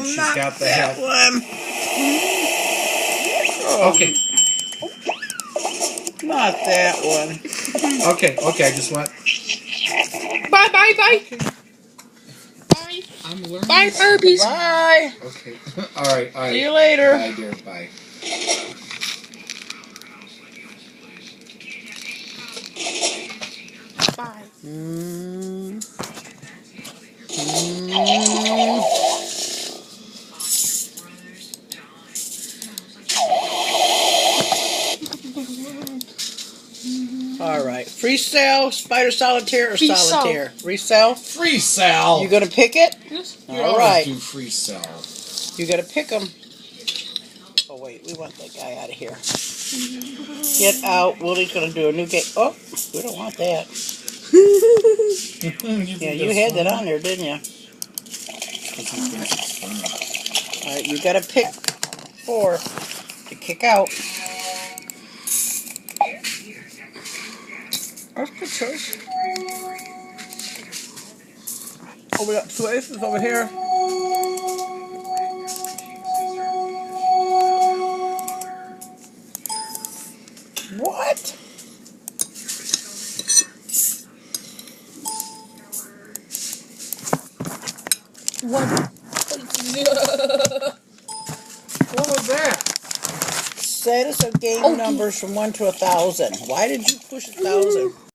She's not got the that help. one. Oh, Okay. not that one. Okay. I just want. Bye, bye, bye. Okay. Bye. I'm learning. Bye, Furbies. Bye. Okay. All right. See you later. Bye, dear. Bye. Bye. All right. Freestyle, Spider Solitaire, or Freestyle. Solitaire? Freestyle? Free Sal. You gonna pick it? Yes. You All always right. do Free Sal. You gotta pick them. Oh, wait. We want that guy out of here. Get out. Willie's gonna do a new game. Oh, we don't want that. Yeah, you had that on there, didn't you? All right. You gotta pick 4 to kick out. That's a good choice. Oh, we got 2 aces over here. What? What? What was that? Status of game numbers from 1 to 1,000. Why did you push 1,000?